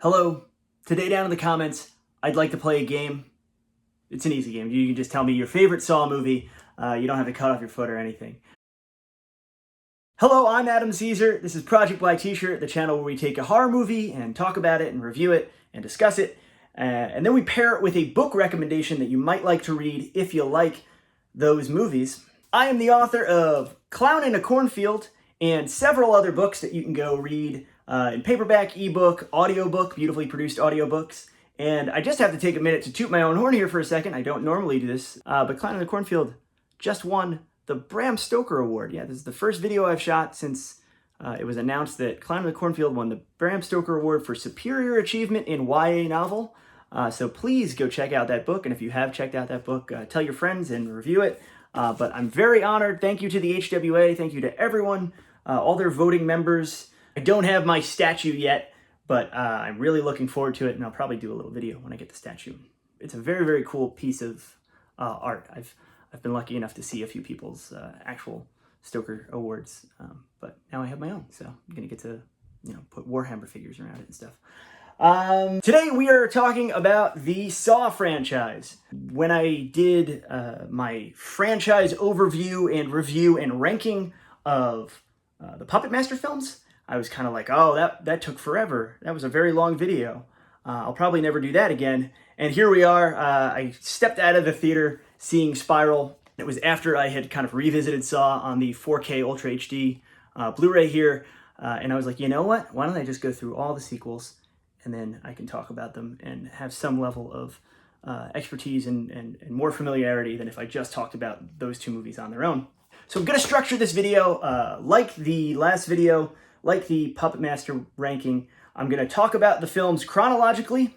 Hello, today down in the comments, I'd like to play a game. It's an easy game. You can just tell me your favorite Saw movie. You don't have to cut off your foot or anything. Hello, I'm Adam Caesar. This is Project Black T-shirt, the channel where we take a horror movie and talk about it and review it and discuss it. And then we pair it with a book recommendation that you might like to read if you like those movies. I am the author of Clown in a Cornfield and several other books that you can go read in paperback, ebook, audiobook, beautifully produced audiobooks. And I just have to take a minute to toot my own horn here for a second. I don't normally do this, but Clown in the Cornfield just won the Bram Stoker Award. Yeah, this is the first video I've shot since it was announced that Clown in the Cornfield won the Bram Stoker Award for Superior Achievement in YA Novel. So please go check out that book, and if you have checked out that book, tell your friends and review it. But I'm very honored. Thank you to the HWA. Thank you to everyone, all their voting members. I don't have my statue yet, but I'm really looking forward to it, and I'll probably do a little video when I get the statue. It's a very, very cool piece of art. I've been lucky enough to see a few people's actual Stoker Awards, but now I have my own, so I'm gonna get to put Warhammer figures around it and stuff. Today we are talking about the Saw franchise. When I did my franchise overview and review and ranking of the Puppet Master films, I was kind of like, oh, that took forever. That was a very long video. I'll probably never do that again. And here we are. I stepped out of the theater seeing Spiral. It was after I had kind of revisited Saw on the 4K Ultra HD Blu-ray here. And I was like, you know what? Why don't I just go through all the sequels, and then I can talk about them and have some level of expertise and more familiarity than if I just talked about those two movies on their own. So I'm going to structure this video like the last video, like the Puppet Master ranking. I'm going to talk about the films chronologically,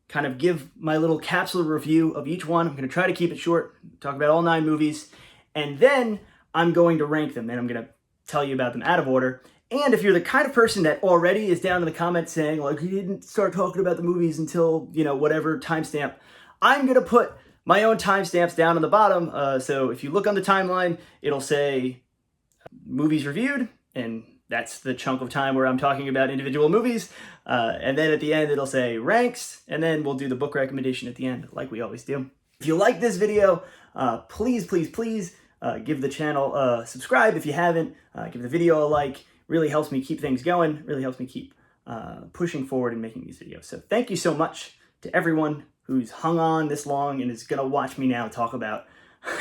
kind of give my little capsule review of each one. I'm going to try to keep it short, talk about all 9 movies, and then I'm going to rank them, and I'm going to tell you about them out of order. And if you're the kind of person that already is down in the comments saying, like, you didn't start talking about the movies until, whatever timestamp, I'm going to put my own timestamps down on the bottom. So if you look on the timeline, it'll say movies reviewed, and that's the chunk of time where I'm talking about individual movies. And then at the end, it'll say ranks, and then we'll do the book recommendation at the end, like we always do. If you like this video, please give the channel a subscribe if you haven't. Give the video a like. Really helps me keep things going, really helps me keep pushing forward and making these videos. So thank you so much to everyone who's hung on this long and is going to watch me now talk about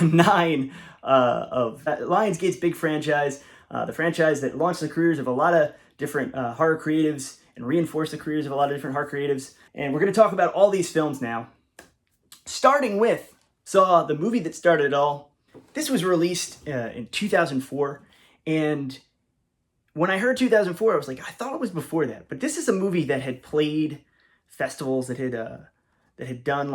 9 of Lionsgate's big franchise, the franchise that launched the careers of a lot of different horror creatives and reinforced the careers of a lot of different horror creatives. And we're going to talk about all these films now, starting with Saw, the movie that started it all. This was released in 2004, and when I heard 2004, I was like, I thought it was before that. But this is a movie that had played festivals, that had done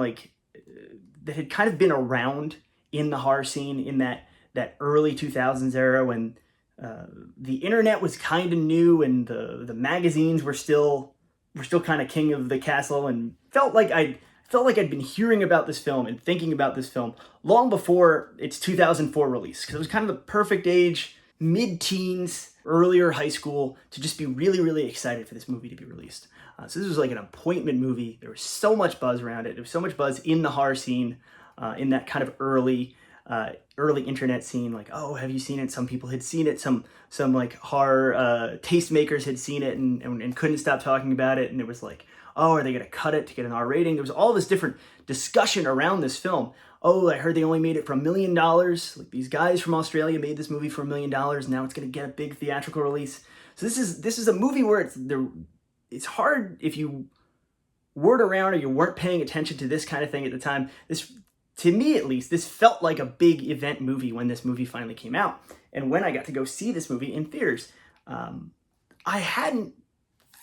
that had kind of been around in the horror scene in that early 2000s era when the internet was kind of new and the magazines were still kind of king of the castle, and felt like I'd been hearing about this film and thinking about this film long before its 2004 release, because it was kind of the perfect age, mid-teens, earlier high school, to just be really, really excited for this movie to be released. So this was like an appointment movie. There was so much buzz around it. There was so much buzz in the horror scene, in that kind of early internet scene. Like, oh, have you seen it? Some people had seen it. Some like horror tastemakers had seen it and couldn't stop talking about it. And it was like, oh, are they going to cut it to get an R rating? There was all this different discussion around this film. Oh, I heard they only made it for $1 million. Like, these guys from Australia made this movie for $1 million. Now it's going to get a big theatrical release. So this is a movie where it's hard if you weren't around or you weren't paying attention to this kind of thing at the time. This, to me at least, this felt like a big event movie when this movie finally came out. And when I got to go see this movie in theaters, I hadn't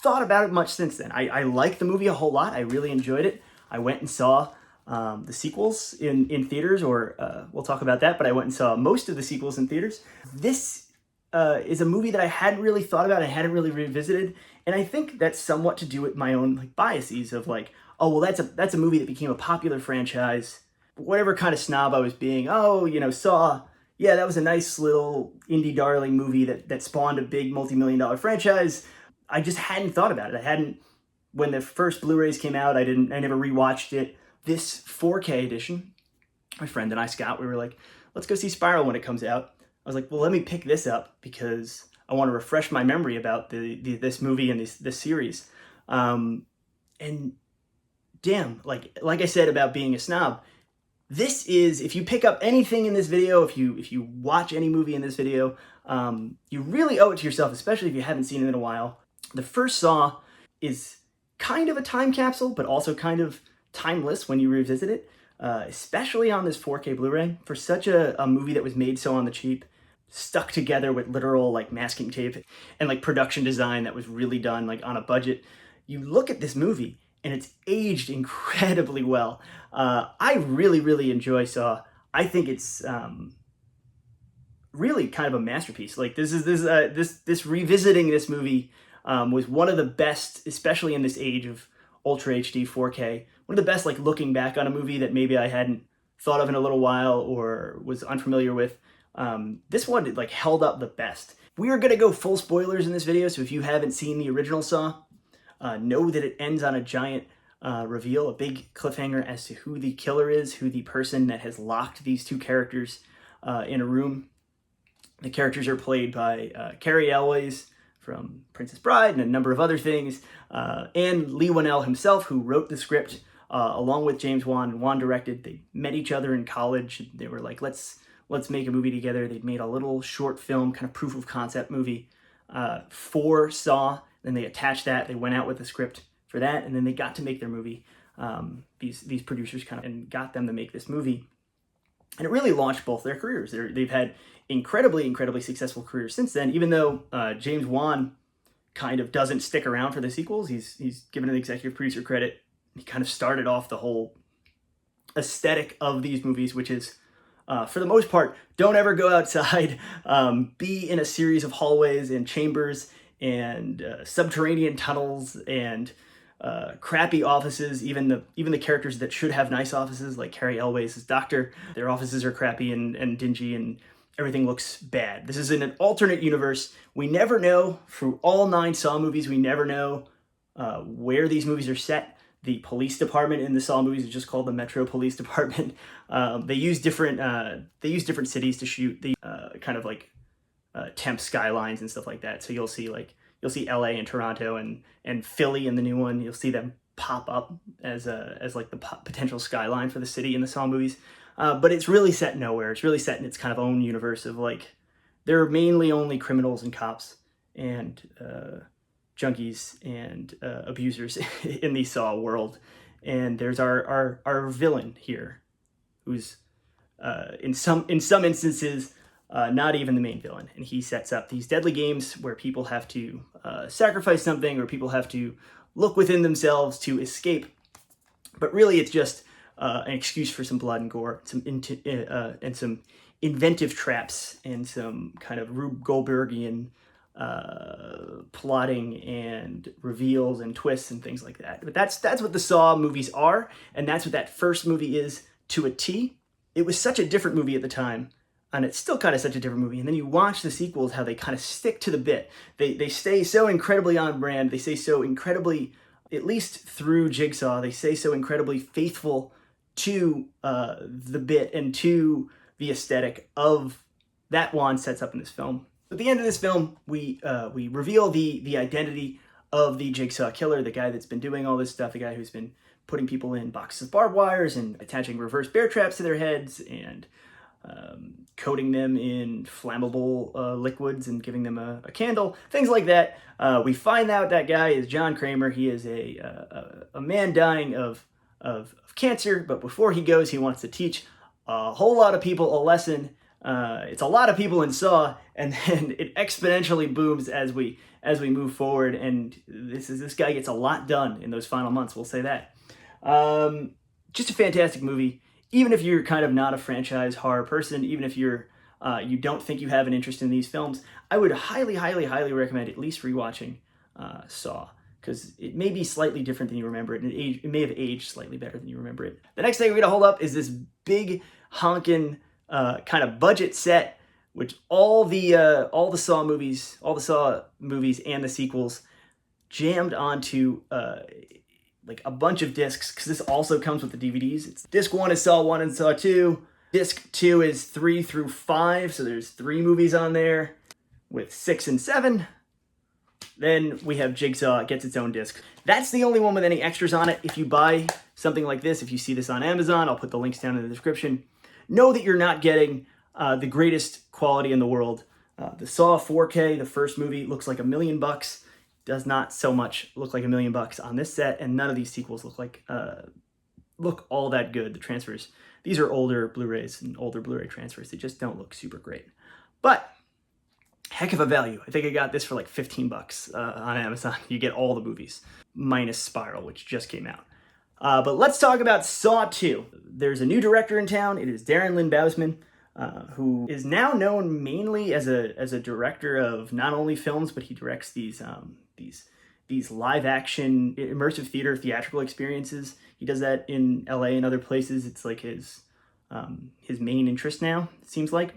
thought about it much since then. I liked the movie a whole lot. I really enjoyed it. I went and saw the sequels in theaters, or we'll talk about that, but I went and saw most of the sequels in theaters. This is a movie that I hadn't really thought about, I hadn't really revisited, and I think that's somewhat to do with my own biases of like, oh, well, that's a movie that became a popular franchise. Whatever kind of snob I was being, Saw, yeah, that was a nice little indie darling movie that spawned a big multi-million-dollar franchise. I just hadn't thought about it. I hadn't when the first Blu-rays came out, I never rewatched it. This 4K edition, my friend and I, Scott, we were like, let's go see Spiral when it comes out. I was like, well, let me pick this up because I want to refresh my memory about this movie and this series. And damn, like I said about being a snob, this is, if you pick up anything in this video, if you watch any movie in this video, you really owe it to yourself, especially if you haven't seen it in a while. The first Saw is kind of a time capsule, but also kind of timeless when you revisit it, especially on this 4K Blu-ray. For such a movie that was made so on the cheap, stuck together with literal like masking tape and like production design that was really done like on a budget, you look at this movie and it's aged incredibly well. I really enjoy Saw. I think it's really kind of a masterpiece. Like this revisiting this movie was one of the best, especially in this age of Ultra HD 4K. One of the best, like looking back on a movie that maybe I hadn't thought of in a little while or was unfamiliar with. This one like held up the best. We are gonna go full spoilers in this video, so if you haven't seen the original Saw, know that it ends on a giant reveal, a big cliffhanger as to who the killer is, who the person that has locked these two characters in a room. The characters are played by Carrie Elways from Princess Bride and a number of other things, and Lee Whannell himself, who wrote the script along with James Wan, and Wan directed. They met each other in college. They were like, let's make a movie together. They'd made a little short film, kind of proof of concept movie for Saw. Then they attached that. They went out with the script for that, and then they got to make their movie. These producers kind of and got them to make this movie, and it really launched both their careers. They've had incredibly successful careers since then. Even though James Wan kind of doesn't stick around for the sequels, he's given an executive producer credit. He kind of started off the whole aesthetic of these movies, which is, for the most part, don't ever go outside, be in a series of hallways and chambers and subterranean tunnels and crappy offices. Even the characters that should have nice offices, like Carrie Elways' doctor, their offices are crappy and dingy and everything looks bad. This is in an alternate universe. We never know, through all 9 Saw movies, we never know where these movies are set. The police department in the Saw movies is just called the Metro Police Department. They use different cities to shoot the kind of like temp skylines and stuff like that. So you'll see LA and Toronto and Philly in the new one. You'll see them pop up as like the potential skyline for the city in the Saw movies. But it's really set nowhere. It's really set in its kind of own universe of like, there are mainly only criminals and cops and junkies and abusers in the Saw world. And there's our villain here, who's in some instances not even the main villain. And he sets up these deadly games where people have to sacrifice something, or people have to look within themselves to escape. But really it's just an excuse for some blood and gore, and some inventive traps, and some kind of Rube Goldbergian plotting and reveals and twists and things like that. But that's what the Saw movies are, and that's what that first movie is to a T. It was such a different movie at the time, and it's still kind of such a different movie. And then you watch the sequels, how they kind of stick to the bit. They stay so incredibly on brand. They stay so incredibly, at least through Jigsaw, they stay so incredibly faithful to the bit and to the aesthetic of that Wan sets up in this film. At the end of this film, we reveal the identity of the Jigsaw killer, the guy that's been doing all this stuff, the guy who's been putting people in boxes of barbed wires and attaching reverse bear traps to their heads and coating them in flammable liquids and giving them a candle, things like that. We find out that guy is John Kramer. He is a man dying of cancer, but before he goes, he wants to teach a whole lot of people a lesson. It's a lot of people in Saw, and then it exponentially booms as we move forward. And this guy gets a lot done in those final months. We'll say that. Just a fantastic movie. Even if you're kind of not a franchise horror person, even if you don't think you have an interest in these films, I would highly recommend at least rewatching Saw, because it may be slightly different than you remember it, and it may have aged slightly better than you remember it. The next thing we're gonna hold up is this big honkin' kind of budget set, which all the Saw movies and the sequels jammed onto like a bunch of discs, because this also comes with the DVDs. It's disc 1 is Saw 1 and Saw 2. Disc 2 is 3 through 5, so there's 3 movies on there with 6 and 7. Then we have Jigsaw, it gets its own disc. That's the only one with any extras on it. If you buy something like this, if you see this on Amazon, I'll put the links down in the description, know that you're not getting the greatest quality in the world. The Saw 4K, the first movie, looks like $1 million. Does not so much look like $1 million on this set, and none of these sequels look all that good. The transfers, these are older Blu-rays and older Blu-ray transfers. They just don't look super great. But heck of a value. I think I got this for like $15 on Amazon. You get all the movies, minus Spiral, which just came out. But let's talk about Saw 2. There's a new director in town. It is Darren Lynn Bousman, who is now known mainly as a director of not only films, but he directs these live action immersive theatrical experiences. He does that in LA and other places. It's like his main interest now, it seems like.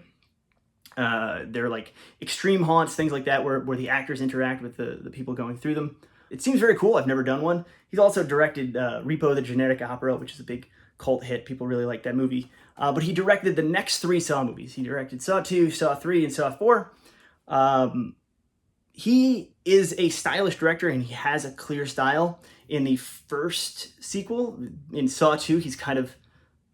They're like extreme haunts, things like that, where the actors interact with the people going through them. It seems very cool. I've never done one. He's also directed Repo the Genetic Opera, which is a big cult hit. People really like that movie. But he directed the next 3 Saw movies. He directed Saw 2, Saw 3, and Saw 4. He is a stylish director, and he has a clear style. In the first sequel, in Saw 2, he's kind of,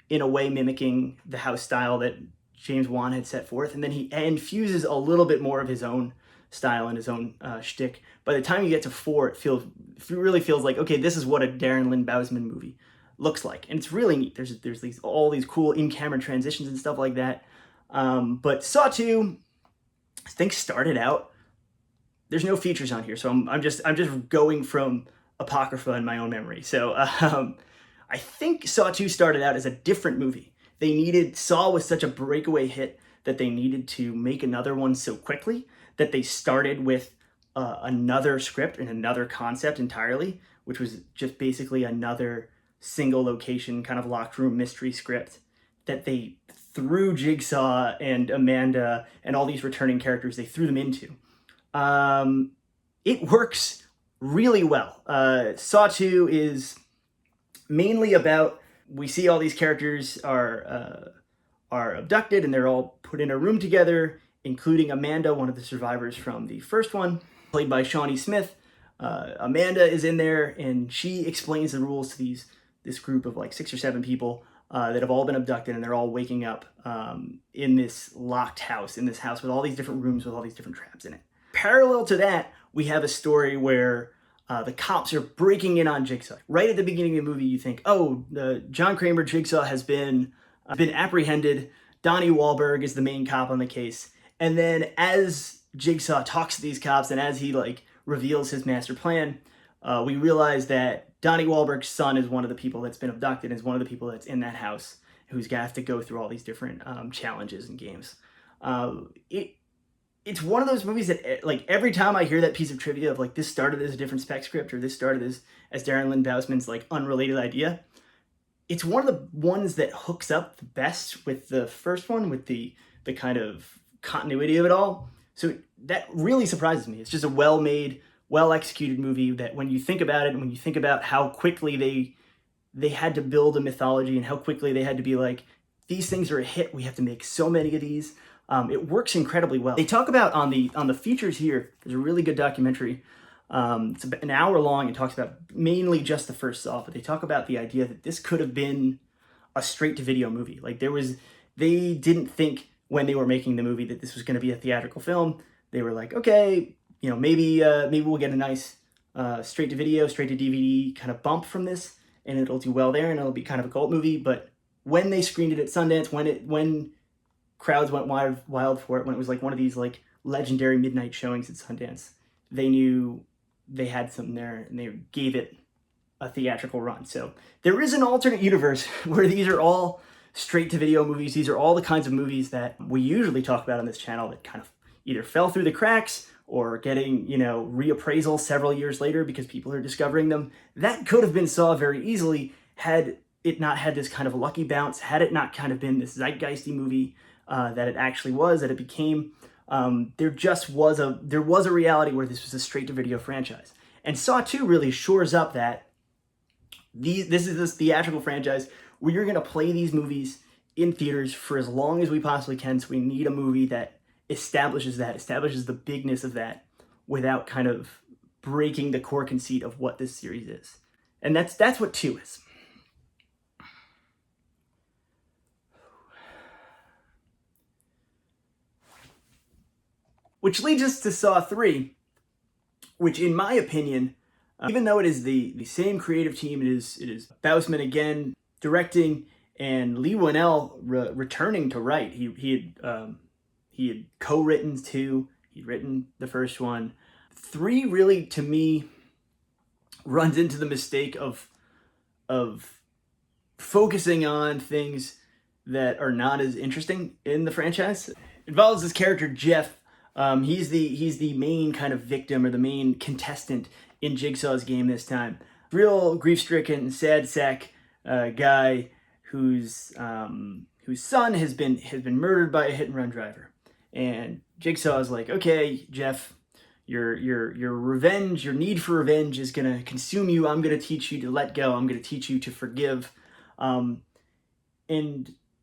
in a way, mimicking the house style that James Wan had set forth, and then he infuses a little bit more of his own style and his own shtick. By the time you get to 4, it really feels like, okay, this is what a Darren Lynn Bousman movie looks like, and it's really neat. There's all these cool in-camera transitions and stuff like that. But Saw 2, I think, started out. There's no features on here, so I'm just going from Apocrypha in my own memory. So I think Saw 2 started out as a different movie. Saw was such a breakaway hit that they needed to make another one so quickly that they started with another script and another concept entirely, which was just basically another single location kind of locked room mystery script that they threw Jigsaw and Amanda and all these returning characters, they threw them into. It works really well. Saw 2 is mainly about, we see all these characters are abducted, and they're all put in a room together, including Amanda, one of the survivors from the first one, played by Shawnee Smith. Amanda is in there, and she explains the rules to this group of like 6 or 7 people that have all been abducted, and they're all waking up in this locked house, in this house with all these different rooms with all these different traps in it. Parallel to that, we have a story where the cops are breaking in on Jigsaw. Right at the beginning of the movie, you think, oh, John Kramer, Jigsaw, has been apprehended. Donnie Wahlberg is the main cop on the case. And then as Jigsaw talks to these cops and as he like reveals his master plan, we realize that Donnie Wahlberg's son is one of the people that's been abducted, is one of the people that's in that house, who's gonna have to go through all these different challenges and games. It's one of those movies that, like, every time I hear that piece of trivia of, like, this started as a different spec script, or this started as Darren Lynn Bousman's, like, unrelated idea, it's one of the ones that hooks up the best with the first one, with the kind of continuity of it all. So that really surprises me. It's just a well-made, well-executed movie that when you think about it, and when you think about how quickly they had to build a mythology, and how quickly they had to be like, these things are a hit, we have to make so many of these. It works incredibly well. They talk about on the features here, there's a really good documentary. It's about an hour long. It talks about mainly just the first Saw, but they talk about the idea that this could have been a straight-to-video movie. Like they didn't think when they were making the movie that this was going to be a theatrical film. They were like, okay, maybe we'll get a nice straight-to-video, straight-to-DVD kind of bump from this, and it'll do well there, and it'll be kind of a cult movie. But when they screened it at Sundance, when crowds went wild for it, when it was like one of these like legendary midnight showings at Sundance, they knew they had something there, and they gave it a theatrical run. So there is an alternate universe where these are all straight-to-video movies. These are all the kinds of movies that we usually talk about on this channel that kind of either fell through the cracks or getting, reappraisal several years later because people are discovering them. That could have been Saw very easily had it not had this kind of lucky bounce, had it not kind of been this zeitgeisty movie that it actually was, that it became. There was a reality where this was a straight-to-video franchise. And Saw 2 really shores up that this is this theatrical franchise where you're going to play these movies in theaters for as long as we possibly can. So we need a movie that establishes the bigness of that without kind of breaking the core conceit of what this series is. And that's what 2 is. Which leads us to Saw 3, which in my opinion, even though it is the same creative team, it is Bousman again directing, and Lee Winnell returning to write. He had co-written 2. He'd written the first one. 3 really, to me, runs into the mistake of focusing on things that are not as interesting in the franchise. It involves this character Jeff. He's the main kind of victim, or the main contestant in Jigsaw's game this time. Real grief-stricken, sad sack guy whose son has been murdered by a hit-and-run driver. And Jigsaw is like, okay, Jeff, your revenge, your need for revenge is gonna consume you. I'm gonna teach you to let go. I'm gonna teach you to forgive. And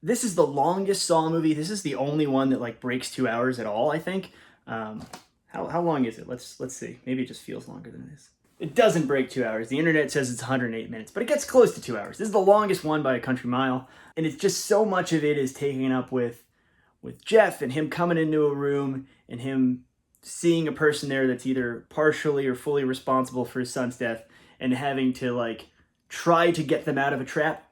this is the longest Saw movie. This is the only one that like breaks 2 hours at all, I think. How long is it? Let's see. Maybe it just feels longer than it is. It doesn't break 2 hours. The internet says it's 108 minutes, but it gets close to 2 hours. This is the longest one by a country mile. And it's just so much of it is taken up with Jeff and him coming into a room and him seeing a person there that's either partially or fully responsible for his son's death, and having to like try to get them out of a trap.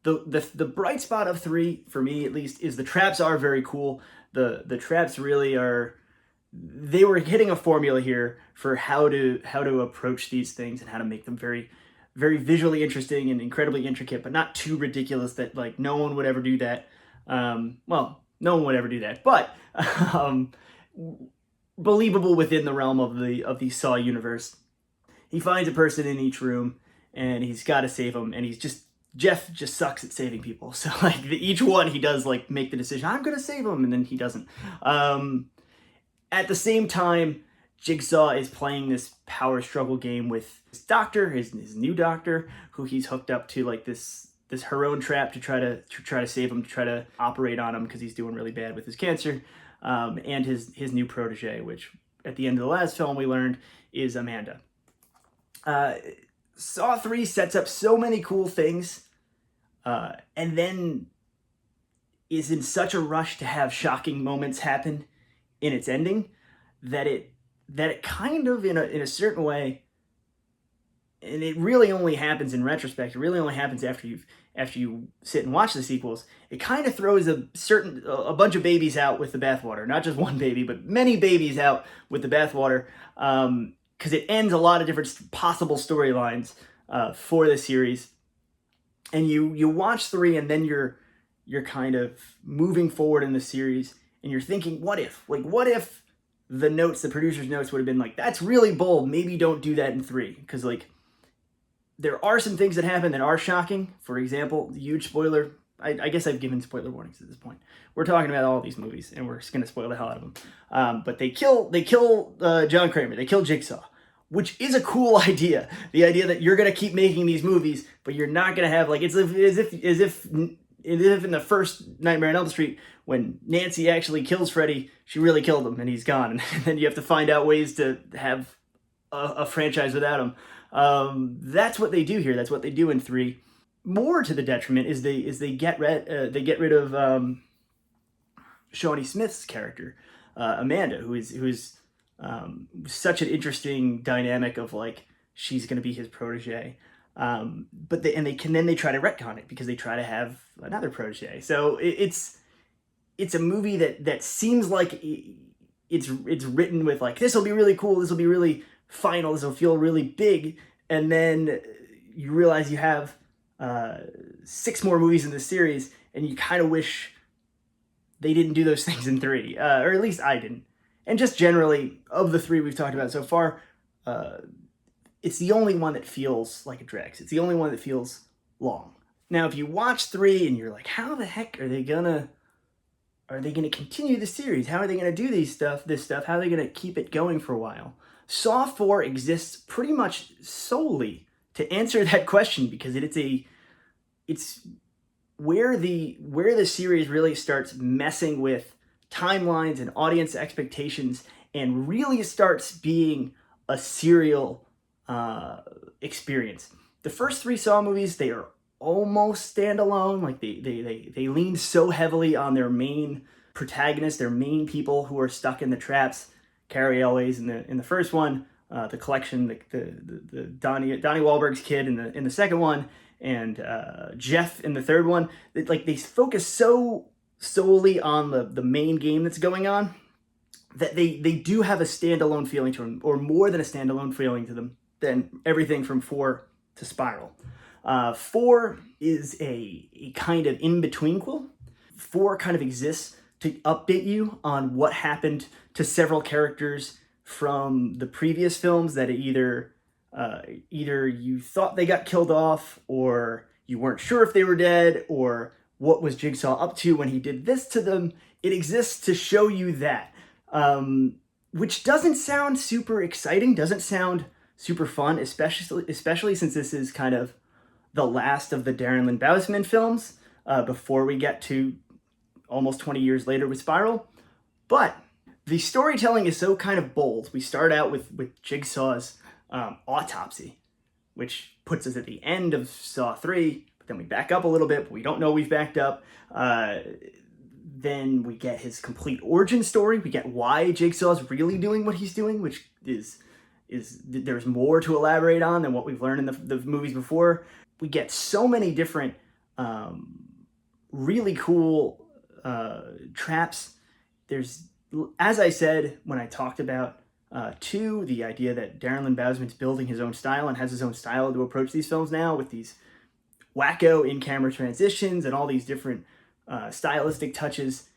The bright spot of 3, for me at least, is the traps are very cool. The traps really are, they were hitting a formula here for how to approach these things and how to make them very, very visually interesting and incredibly intricate, but not too ridiculous that like no one would ever do that. Well, no one would ever do that, but believable within the realm of the Saw universe. He finds a person in each room and he's got to save them, and Jeff just sucks at saving people. So like each one he does like make the decision, I'm gonna save him, and then he doesn't. At the same time, Jigsaw is playing this power struggle game with his doctor, his new doctor, who he's hooked up to like this Heron trap to try to save him, to try to operate on him because he's doing really bad with his cancer, and his new protege, which at the end of the last film we learned is Amanda. Saw 3 sets up so many cool things, and then is in such a rush to have shocking moments happen in its ending that it kind of, in a certain way, and it really only happens in retrospect, it really only happens after you sit and watch the sequels, it kind of throws a bunch of babies out with the bathwater. Not just one baby, but many babies out with the bathwater, because it ends a lot of different possible storylines for the series. And you watch 3, and then you're kind of moving forward in the series, and you're thinking, what if? Like, what if the producer's notes would have been like, that's really bold, maybe don't do that in 3. Because, like, there are some things that happen that are shocking. For example, the huge spoiler, I guess I've given spoiler warnings at this point. We're talking about all these movies, and we're just going to spoil the hell out of them. But they kill John Kramer, they kill Jigsaw, which is a cool idea. The idea that you're going to keep making these movies, but you're not going to have, like, it's as if in the first Nightmare on Elm Street, when Nancy actually kills Freddy, she really killed him and he's gone. And then you have to find out ways to have a franchise without him. That's what they do here. That's what they do in 3. More to the detriment is they get rid of Shawnee Smith's character, Amanda, who's such an interesting dynamic of like she's going to be his protege, but they try to retcon it because they try to have another protege. So it's a movie that seems like it's written with like, this will be really cool, this will be really final, this will feel really big, and then you realize you have 6 more movies in the series, and you kind of wish they didn't do those things in 3, or at least I didn't. And just generally, of the 3 we've talked about so far, it's the only one that feels like it drags. It's the only one that feels long. Now, if you watch 3 and you're like, how the heck are they gonna continue the series? How are they gonna do this stuff? How are they gonna keep it going for a while? Saw 4 exists pretty much solely to answer that question, because it's where the series really starts messing with timelines and audience expectations, and really starts being a serial experience. The first 3 Saw movies, they are almost standalone. Like they lean so heavily on their main protagonists, their main people who are stuck in the traps. Carrie Elways in the first one, the collection, the Donnie Wahlberg's kid in the second one, and Jeff in the third one. They focus so solely on the main game that's going on, that they do have a standalone feeling to them, or more than a standalone feeling to them, than everything from 4 to Spiral. 4 is a kind of in-between-quel. 4 kind of exists to update you on what happened to several characters from the previous films that either you thought they got killed off, or you weren't sure if they were dead, or what was Jigsaw up to when he did this to them. It exists to show you that, which doesn't sound super exciting, doesn't sound super fun, especially since this is kind of the last of the Darren Lynn Bousman films, before we get to almost 20 years later with Spiral. But the storytelling is so kind of bold. We start out with Jigsaw's autopsy, which puts us at the end of Saw 3, but then we back up a little bit, but we don't know we've backed up. Then we get his complete origin story. We get why Jigsaw's really doing what he's doing, which is there's more to elaborate on than what we've learned in the movies before. We get so many different really cool traps. There's, as I said when I talked about 2, the idea that Darren Lynn Bousman's building his own style and has his own style to approach these films now, with these wacko in-camera transitions and all these different stylistic touches.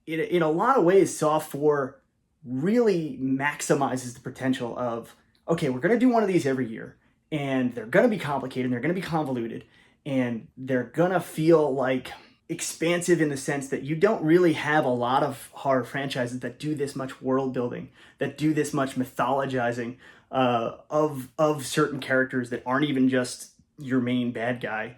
In a lot of ways, Saw 4 really maximizes the potential of, okay, we're going to do one of these every year, and they're going to be complicated, and they're going to be convoluted, and they're going to feel like expansive in the sense that you don't really have a lot of horror franchises that do this much world building, that do this much mythologizing of certain characters that aren't even just your main bad guy.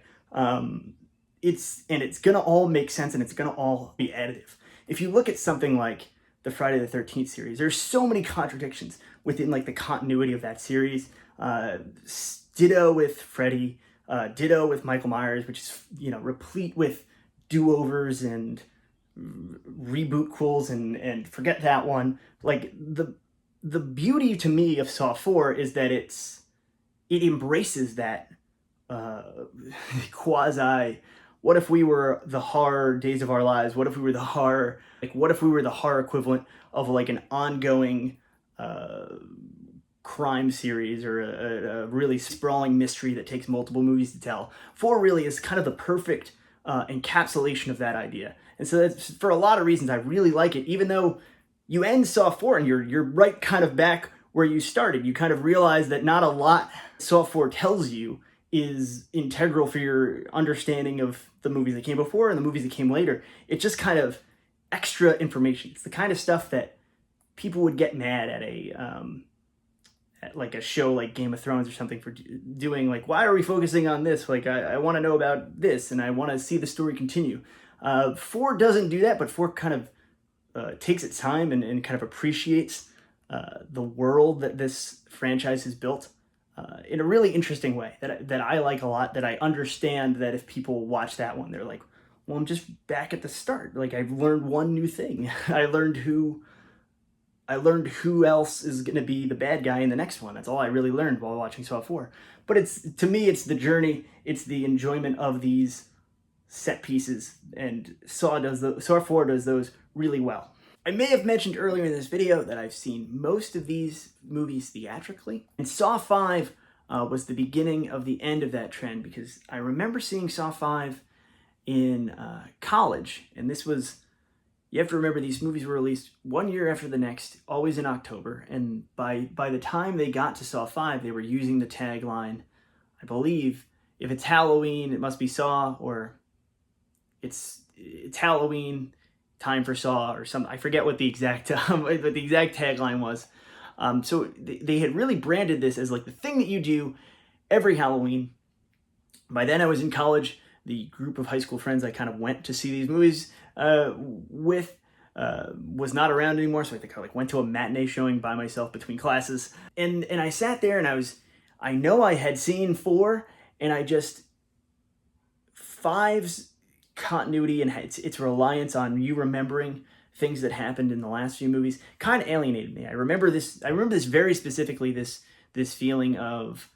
It's gonna all make sense, and it's gonna all be additive. If you look at something like the Friday the 13th series, there's so many contradictions within like the continuity of that series. Ditto with Freddy, ditto with Michael Myers, which is, replete with do-overs and reboot-quels, and forget that one. Like the beauty to me of Saw 4 is that it embraces that quasi, what if we were the horror Days of Our Lives? What if we were the horror, what if we were the horror equivalent of like an ongoing crime series, or a really sprawling mystery that takes multiple movies to tell? 4 really is kind of the perfect encapsulation of that idea. And so that's, for a lot of reasons, I really like it, even though you end Saw 4 and you're right kind of back where you started. You kind of realize that not a lot Saw 4 tells you is integral for your understanding of the movies that came before and the movies that came later. It's just kind of extra information. It's the kind of stuff that people would get mad at a show like Game of Thrones or something for doing, like, why are we focusing on this? Like, I want to know about this, and I want to see the story continue. 4 doesn't do that, but 4 kind of takes its time and kind of appreciates the world that this franchise has built in a really interesting way that I like a lot, that I understand that if people watch that one, they're like, well, I'm just back at the start. Like, I've learned one new thing. I learned who else is going to be the bad guy in the next one. That's all I really learned while watching Saw 4. But to me, it's the journey. It's the enjoyment of these set pieces, and Saw 4 does those really well. I may have mentioned earlier in this video that I've seen most of these movies theatrically, and Saw 5 was the beginning of the end of that trend, because I remember seeing Saw 5 in college, and this was, you have to remember, these movies were released one year after the next, always in October, and by the time they got to Saw 5, they were using the tagline, I believe, if it's Halloween, it must be Saw, or it's Halloween, time for Saw, or something. I forget what the exact tagline was, So they had really branded this as like the thing that you do every Halloween. By then I was in college. The group of high school friends I kind of went to see these movies with was not around anymore, so I think I like went to a matinee showing by myself between classes, and I sat there and I know I had seen 4, and I just 5's continuity and its reliance on you remembering things that happened in the last few movies kind of alienated me. I remember this very specifically, this feeling of,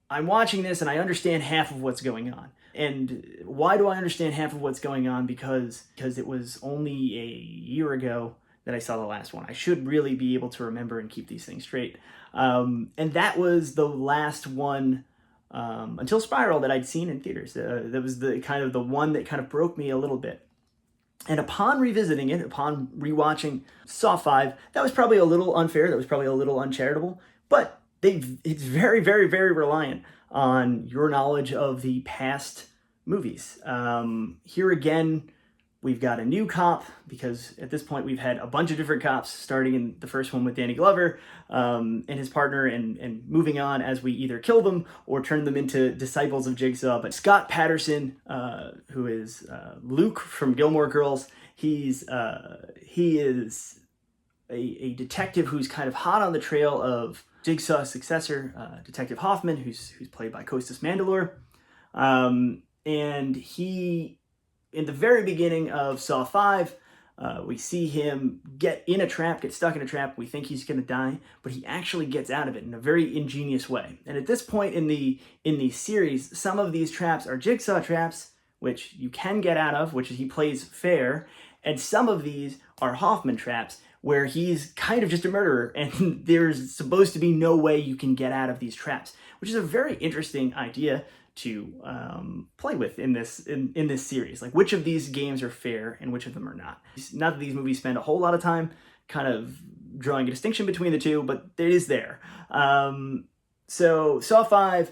I'm watching this and I understand half of what's going on. And why do I understand half of what's going on? Because it was only a year ago that I saw the last one. I should really be able to remember and keep these things straight. And that was the last one until Spiral that I'd seen in theaters. That was the one that kind of broke me a little bit. And upon revisiting it, upon rewatching Saw 5, that was probably a little unfair. That was probably a little uncharitable. But it's very, very, very reliant on your knowledge of the past movies. Here again, we've got a new cop, because at this point we've had a bunch of different cops, starting in the first one with Danny Glover and his partner, and moving on as we either kill them or turn them into disciples of Jigsaw. But Scott Patterson, who is Luke from Gilmore Girls, he is a detective who's kind of hot on the trail of Jigsaw's successor, Detective Hoffman, who's played by Costas Mandylor. And he, in the very beginning of Saw 5, we see him get stuck in a trap. We think he's going to die, but he actually gets out of it in a very ingenious way. And at this point in the series, some of these traps are Jigsaw traps, which you can get out of, which he plays fair, and some of these are Hoffman traps, where he's kind of just a murderer, and there's supposed to be no way you can get out of these traps, which is a very interesting idea to play with in this series. Like, which of these games are fair and which of them are not. Not that these movies spend a whole lot of time kind of drawing a distinction between the two, but it is there. So Saw 5,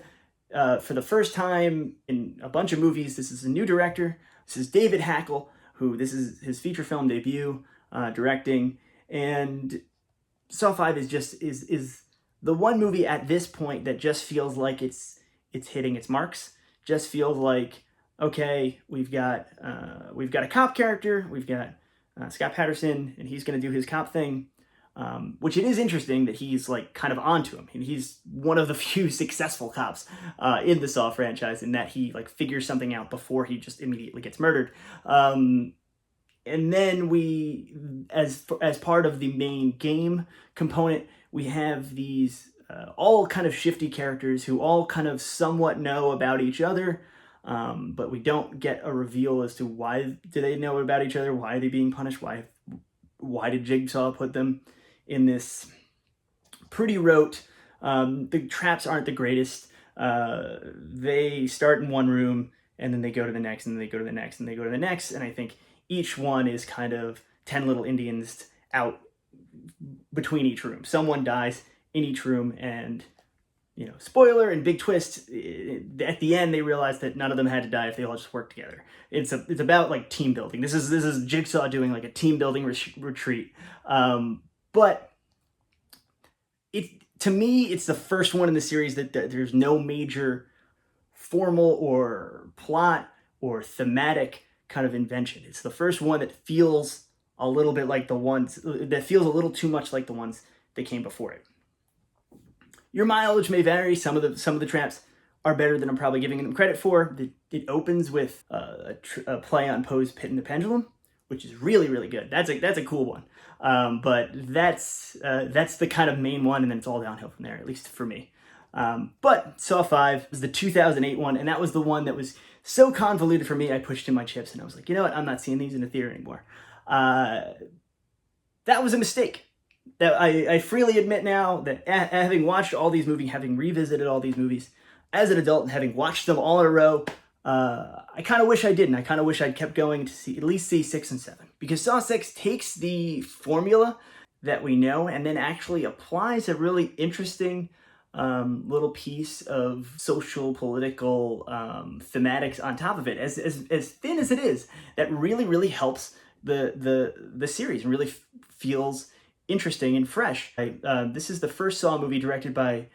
for the first time in a bunch of movies, this is a new director. This is David Hackle, who this is his feature film debut, directing. And Saw 5 is the one movie at this point that just feels like it's hitting its marks. Just feels like, okay, we've got a cop character, we've got Scott Patterson, and he's going to do his cop thing, which it is interesting that he's like kind of onto him. And he's one of the few successful cops in the Saw franchise, in that he like figures something out before he just immediately gets murdered. And then we, as part of the main game component, we have these all kind of shifty characters who all kind of somewhat know about each other, but we don't get a reveal as to why do they know about each other, why are they being punished, why did Jigsaw put them in this pretty rote. The traps aren't the greatest. They start in one room, and then they go to the next, and then they go to the next, and they go to the next, and I think each one is kind of 10 little Indians out between each room. Someone dies in each room, and, you know, spoiler and big twist, at the end they realize that none of them had to die if they all just worked together. It's about like team building. This is Jigsaw doing like a team building retreat. But to me, it's the first one in the series that there's no major formal or plot or thematic kind of invention. It's the first one that feels a little bit like the ones that feels a little too much like the ones that came before it. Your mileage may vary. Some of the traps are better than I'm probably giving them credit for. It opens with a play on Poe's Pit and the Pendulum, which is really, really good. That's a cool one. But that's the kind of main one, and then it's all downhill from there, at least for me. But Saw 5 was the 2008 one, and that was the one that was so convoluted for me, I pushed in my chips, and I was like, you know what, I'm not seeing these in the theater anymore. That was a mistake. That I freely admit now that having watched all these movies, having revisited all these movies as an adult, and having watched them all in a row, I kind of wish I didn't. I kind of wish I'd kept going to at least see 6 and 7. Because Saw 6 takes the formula that we know and then actually applies a really interesting little piece of social, political thematics on top of it, as thin as it is, that really, really helps the series and really feels interesting and fresh. This is the first Saw movie directed by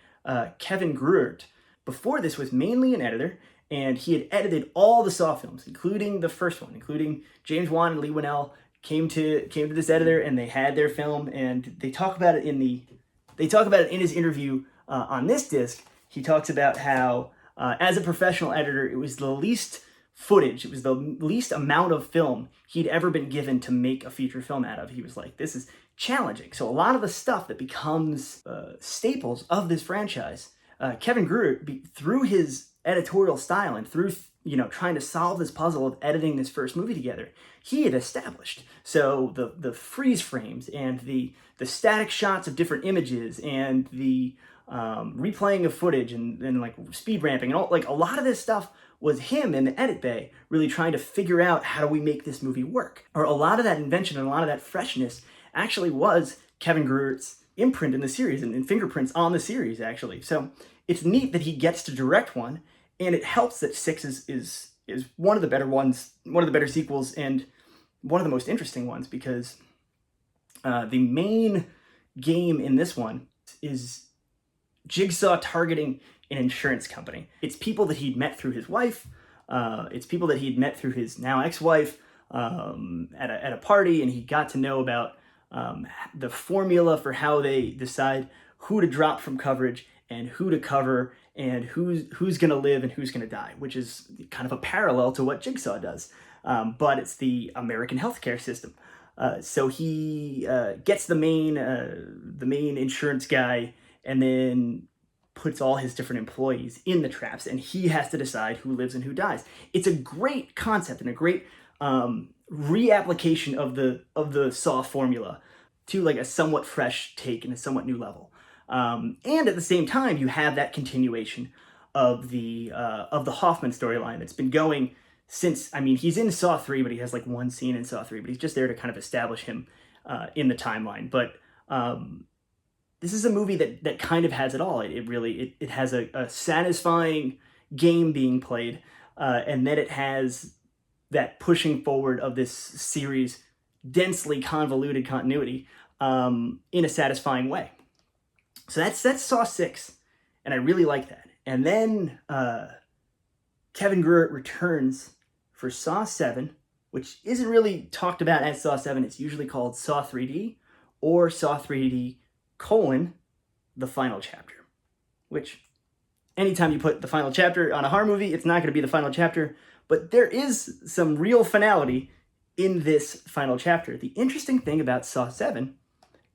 Kevin Gruert. Before this was mainly an editor, and he had edited all the Saw films, including the first one, including James Wan and Lee Winnell came to this editor, and they had their film, and they talk about it in his interview on this disc. He talks about how as a professional editor, it was the least footage, it was the least amount of film he'd ever been given to make a feature film out of. He was like, this is challenging. So a lot of the stuff that becomes staples of this franchise, Kevin Gruert, through his editorial style and through trying to solve this puzzle of editing this first movie together, he had established. So the freeze frames and the static shots of different images and the replaying of footage and like speed ramping and all, like a lot of this stuff was him in the edit bay really trying to figure out how do we make this movie work. Or a lot of that invention and a lot of that freshness actually was Kevin Gruert's imprint in the series and fingerprints on the series, actually. So it's neat that he gets to direct one, and it helps that 6 is one of the better ones, one of the better sequels, and one of the most interesting ones, because the main game in this one is Jigsaw targeting an insurance company. It's people that he'd met through his wife. It's people that he'd met through his now ex-wife at a party, and he got to know about the formula for how they decide who to drop from coverage and who to cover and who's going to live and who's going to die, which is kind of a parallel to what Jigsaw does. But it's the American healthcare system. So he gets the main insurance guy and then puts all his different employees in the traps, and he has to decide who lives and who dies. It's a great concept and a great reapplication of the Saw formula to like a somewhat fresh take and a somewhat new level. And at the same time, you have that continuation of the Hoffman storyline that's been going since, I mean, he's in Saw 3, but he has like one scene in Saw 3, but he's just there to kind of establish him in the timeline. But this is a movie that kind of has it all. It has a satisfying game being played, and then it has that pushing forward of this series' densely convoluted continuity in a satisfying way. So that's Saw 6, and I really like that. And then Kevin Gruert returns for Saw 7, which isn't really talked about as Saw 7. It's usually called Saw 3D or Saw 3D : the final chapter, which anytime you put the final chapter on a horror movie, it's not going to be the final chapter, but there is some real finality in this final chapter. The interesting thing about Saw 7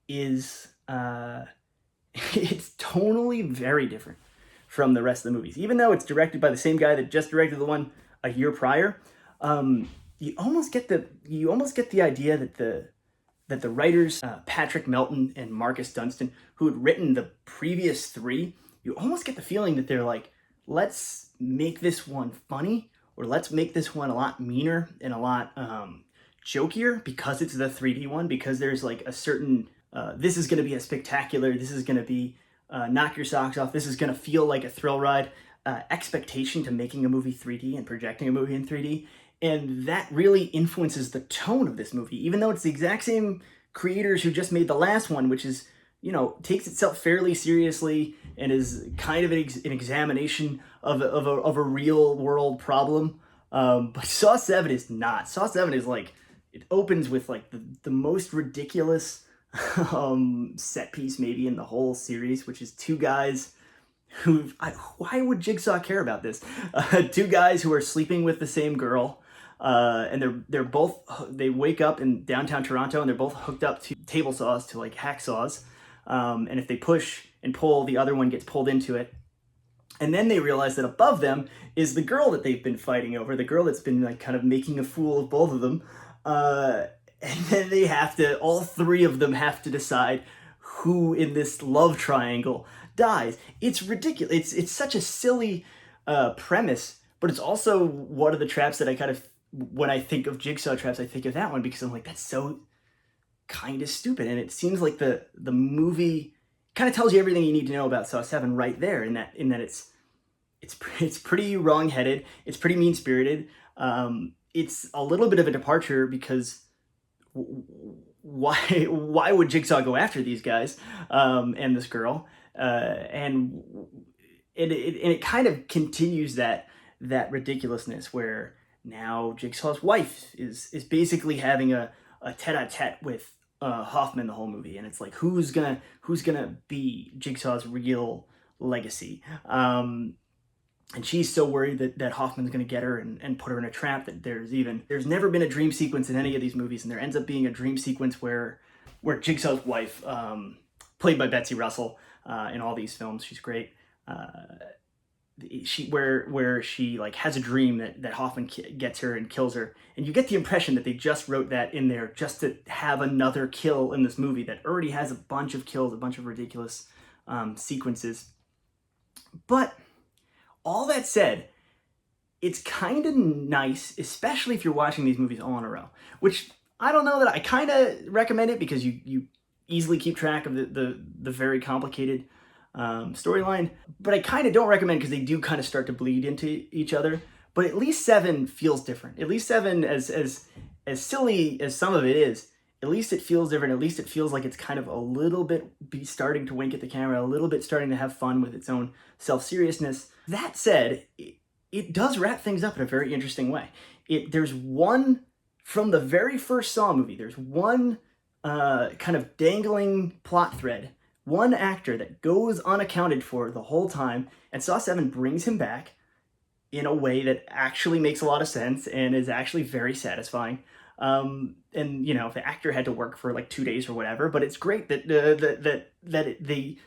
is it's tonally very different from the rest of the movies. Even though it's directed by the same guy that just directed the one a year prior, you almost get the idea that the writers, Patrick Melton and Marcus Dunstan, who had written the previous 3, you almost get the feeling that they're like, let's make this one funny, or let's make this one a lot meaner and a lot jokier because it's the 3D one, because there's like a certain, this is going to be a spectacular, this is going to be knock your socks off, this is going to feel like a thrill ride, expectation to making a movie 3D and projecting a movie in 3D. And that really influences the tone of this movie, even though it's the exact same creators who just made the last one, which is, takes itself fairly seriously and is kind of an examination of a real world problem. But Saw 7 is not. Saw 7 is like, it opens with like the most ridiculous set piece maybe in the whole series, which is 2 guys who, why would Jigsaw care about this? 2 guys who are sleeping with the same girl. And they wake up in downtown Toronto, and they're both hooked up to table saws, to like hacksaws. And if they push and pull, the other one gets pulled into it. And then they realize that above them is the girl that they've been fighting over, the girl that's been like kind of making a fool of both of them. And then all 3 of them have to decide who in this love triangle dies. It's ridiculous. It's such a silly premise, but it's also one of the traps that I kind of, when I think of Jigsaw traps, I think of that one, because I'm like, that's so kind of stupid. And it seems like the movie kind of tells you everything you need to know about Saw 7 right there, in that it's pretty wrong-headed, it's pretty mean-spirited. It's a little bit of a departure, because why would Jigsaw go after these guys and this girl? And it kind of continues that ridiculousness where now Jigsaw's wife is basically having a tete-a-tete with Hoffman the whole movie, and it's like who's gonna be Jigsaw's real legacy. And she's so worried that Hoffman's going to get her and put her in a trap that there's never been a dream sequence in any of these movies, and there ends up being a dream sequence where Jigsaw's wife, played by Betsy Russell in all these films, she's great. Where she like has a dream that Hoffman gets her and kills her, and you get the impression that they just wrote that in there just to have another kill in this movie that already has a bunch of kills, a bunch of ridiculous sequences. But all that said, it's kind of nice, especially if you're watching these movies all in a row, which I don't know that I kind of recommend it, because you easily keep track of the very complicated storyline, but I kind of don't recommend because they do kind of start to bleed into each other. But at least 7 feels different. At least 7, as silly as some of it is, at least it feels different. At least it feels like it's kind of a little bit starting to wink at the camera, a little bit starting to have fun with its own self-seriousness. That said, it does wrap things up in a very interesting way. There's one, from the very first Saw movie, there's one kind of dangling plot thread, one actor that goes unaccounted for the whole time, and Saw 7 brings him back in a way that actually makes a lot of sense and is actually very satisfying. And you know, the actor had to work for like 2 days or whatever, but it's great that they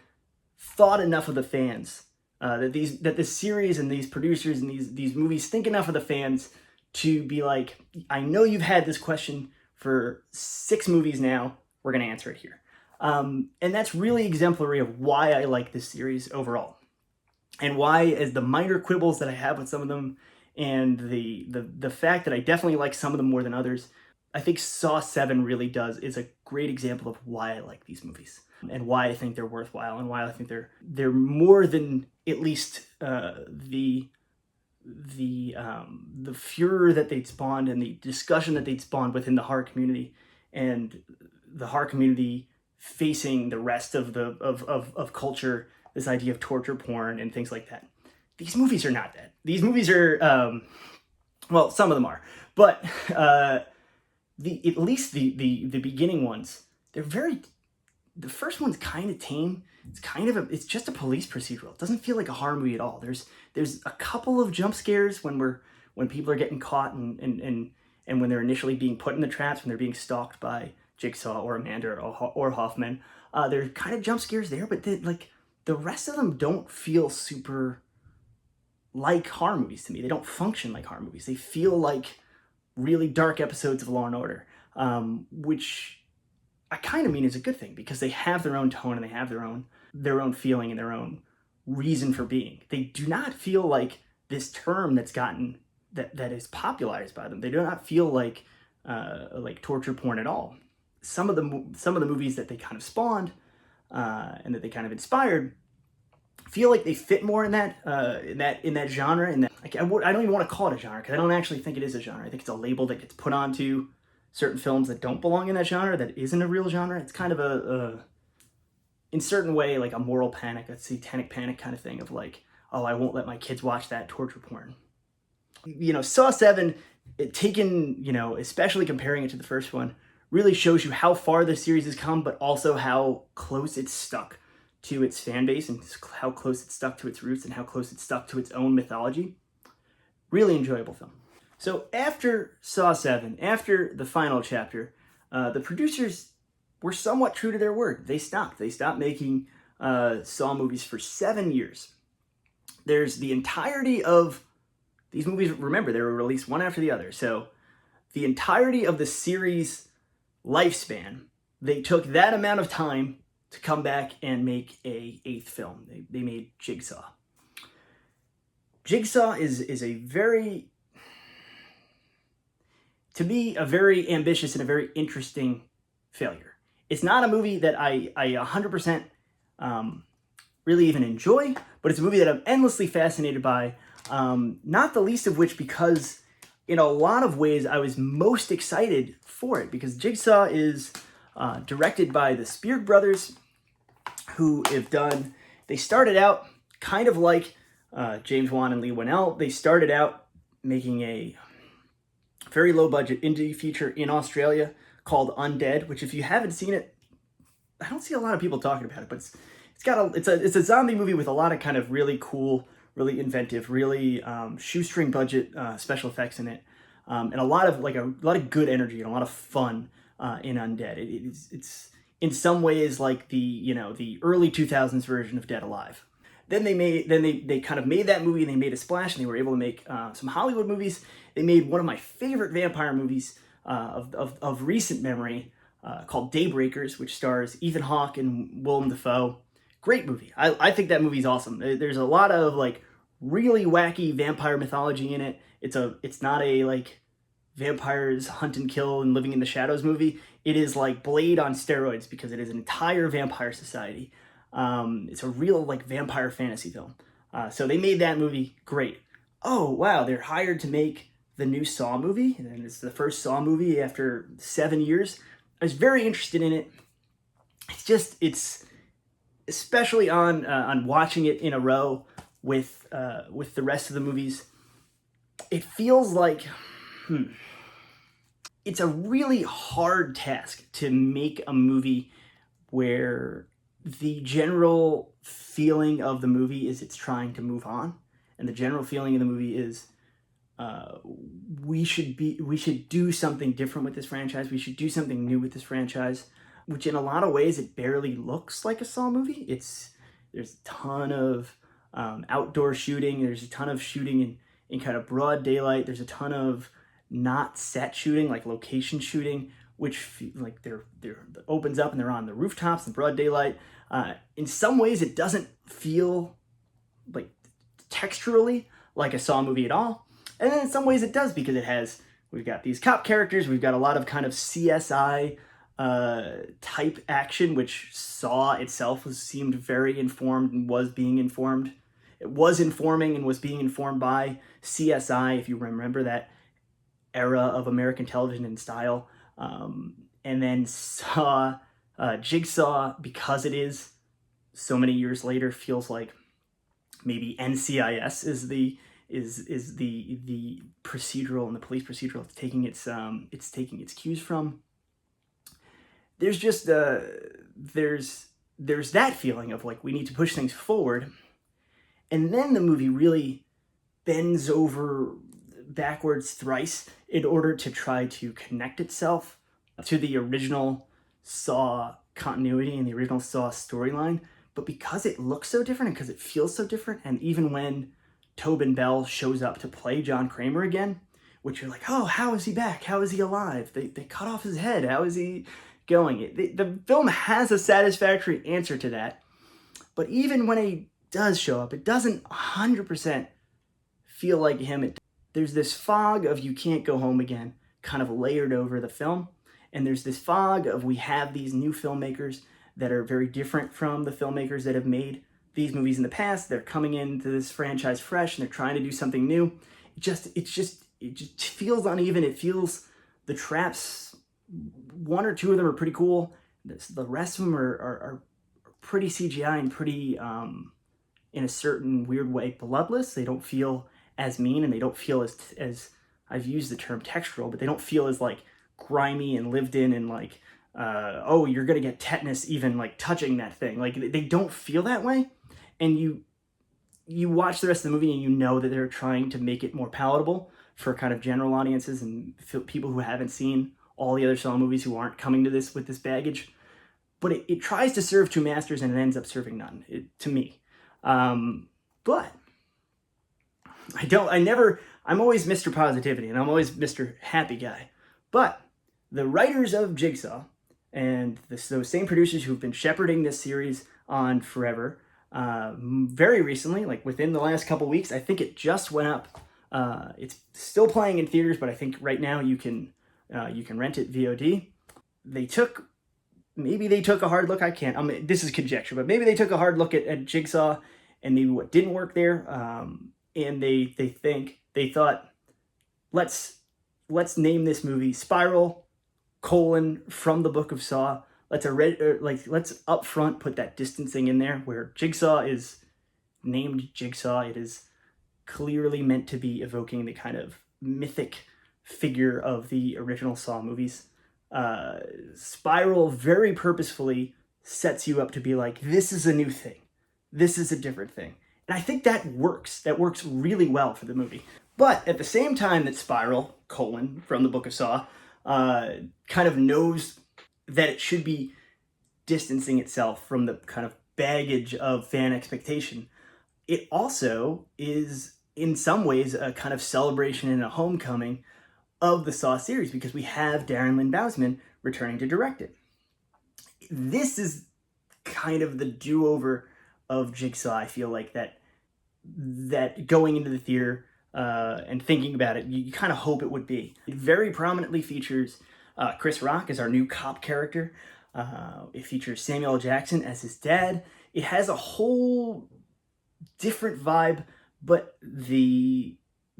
thought enough of the fans, that this series and these producers and these movies think enough of the fans to be like, I know you've had this question for 6 movies now, we're going to answer it here. And that's really exemplary of why I like this series overall, and why, as the minor quibbles that I have with some of them, and the fact that I definitely like some of them more than others, I think Saw 7 really is a great example of why I like these movies, and why I think they're worthwhile, and why I think they're more than at least the furor that they'd spawned and the discussion that they'd spawned within the horror community, and the horror community facing the rest of culture, this idea of torture porn and things like that. These movies are not that. These movies are, well, some of them are, but at least the beginning ones, the first one's kind of tame. It's just a police procedural. It doesn't feel like a horror movie at all. There's a couple of jump scares when people are getting caught and when they're initially being put in the traps, when they're being stalked by Jigsaw or Amanda or Hoffman. There's kind of jump scares there, but the rest of them don't feel super like horror movies to me. They don't function like horror movies. They feel like really dark episodes of Law and Order, which I kind of mean is a good thing, because they have their own tone and they have their own feeling and their own reason for being. They do not feel like this term that is popularized by them. They do not feel like torture porn at all. Some of the movies that they kind of spawned and that they kind of inspired feel like they fit more in that genre. I don't even want to call it a genre, because I don't actually think it is a genre. I think it's a label that gets put onto certain films that don't belong in that genre, that isn't a real genre. It's kind of in certain way, like a moral panic, a satanic panic kind of thing of like, oh, I won't let my kids watch that torture porn. You know, Saw 7, especially comparing it to the first one, really shows you how far the series has come, but also how close it's stuck to its fan base, and how close it's stuck to its roots, and how close it's stuck to its own mythology. Really enjoyable film. So after Saw 7, after the final chapter, the producers were somewhat true to their word. They stopped making Saw movies for 7 years. There's the entirety of these movies. Remember, they were released one after the other. So the entirety of the series lifespan, they took that amount of time to come back and make a 8th film. They made Jigsaw. Jigsaw is a very, to me, a very ambitious and a very interesting failure. It's not a movie that I 100% really even enjoy, but it's a movie that I'm endlessly fascinated by, not the least of which because in a lot of ways I was most excited for it, because Jigsaw is directed by the Spear brothers, who they started out kind of like James Wan and Lee Winnell. They started out making a very low budget indie feature in Australia called Undead, which if you haven't seen it, I don't see a lot of people talking about it, but it's a zombie movie with a lot of kind of really cool, really inventive, really shoestring budget special effects in it, and a lot of good energy and a lot of fun in Undead. It's in some ways like the early 2000s version of Dead Alive. Then they kind of made that movie and they made a splash and they were able to make some Hollywood movies. They made one of my favorite vampire movies of recent memory called Daybreakers, which stars Ethan Hawke and Willem Dafoe. Great movie. I think that movie's awesome. There's a lot of like really wacky vampire mythology in it. It's not a like vampires hunt and kill and living in the shadows movie. It is like Blade on steroids because it is an entire vampire society. It's a real like vampire fantasy film. So they made that movie. Great. Oh wow, they're hired to make the new Saw movie, and it's the first Saw movie after 7 years. I was very interested in it. It's especially on watching it in a row with the rest of the movies. It feels like it's a really hard task to make a movie where the general feeling of the movie is it's trying to move on, and the general feeling of the movie is we should do something different with this franchise. We should do something new with this franchise, which in a lot of ways it barely looks like a Saw movie. There's a ton of outdoor shooting. There's a ton of shooting in kind of broad daylight. There's a ton of not set shooting, like location shooting, which like they're opens up and they're on the rooftops in broad daylight. In some ways, it doesn't feel like texturally like a Saw movie at all. And then in some ways it does, because we've got these cop characters, we've got a lot of kind of CSI type action, which Saw itself seemed very informed and was being informed. It was informing and was being informed by CSI, if you remember that era of American television and style. And then Saw, Jigsaw, because it is so many years later, feels like maybe NCIS is the procedural and the police procedural it's taking its cues from. There's just there's that feeling of like we need to push things forward, and then the movie really bends over backwards thrice in order to try to connect itself to the original Saw continuity and the original Saw storyline. But because it looks so different and because it feels so different, and even when Tobin Bell shows up to play John Kramer again, which you're like, oh, how is he back? How is he alive? They cut off his head. How is he going? The film has a satisfactory answer to that. But even when he does show up, it doesn't 100% feel like him. There's this fog of you can't go home again kind of layered over the film. And there's this fog of we have these new filmmakers that are very different from the filmmakers that have made these movies in the past. They're coming into this franchise fresh and they're trying to do something new. It just feels uneven. It feels the traps, one or two of them are pretty cool. The rest of them are pretty CGI and pretty, in a certain weird way, bloodless. They don't feel as mean, and they don't feel as I've used the term textural, but they don't feel as like grimy and lived in and like, oh, you're gonna get tetanus even like touching that thing. Like they don't feel that way. And you watch the rest of the movie and you know that they're trying to make it more palatable for kind of general audiences and people who haven't seen all the other Saw movies, who aren't coming to this with this baggage. But it tries to serve two masters and it ends up serving none, to me. But I'm always Mr. Positivity and I'm always Mr. Happy Guy. But the writers of Jigsaw and those same producers who've been shepherding this series on forever, very recently, like within the last couple weeks, I think it just went up. It's still playing in theaters, but I think right now you can rent it VOD. Maybe they took a hard look. This is conjecture, but maybe they took a hard look at Jigsaw and maybe what didn't work there. And they thought, let's name this movie Spiral, from the Book of Saw. Let's up front put that distancing in there where Jigsaw is named Jigsaw. It is clearly meant to be evoking the kind of mythic figure of the original Saw movies. Spiral very purposefully sets you up to be like, this is a new thing. This is a different thing. And I think that works. That works really well for the movie. But at the same time that Spiral, from the Book of Saw, kind of knows that it should be distancing itself from the kind of baggage of fan expectation, it also is in some ways a kind of celebration and a homecoming of the Saw series, because we have Darren Lynn Bousman returning to direct it. This is kind of the do-over of Jigsaw. I feel like that going into the theater and thinking about it, you kind of hope it would be. It very prominently features Chris Rock as our new cop character. It features Samuel L. Jackson as his dad. It has a whole different vibe, but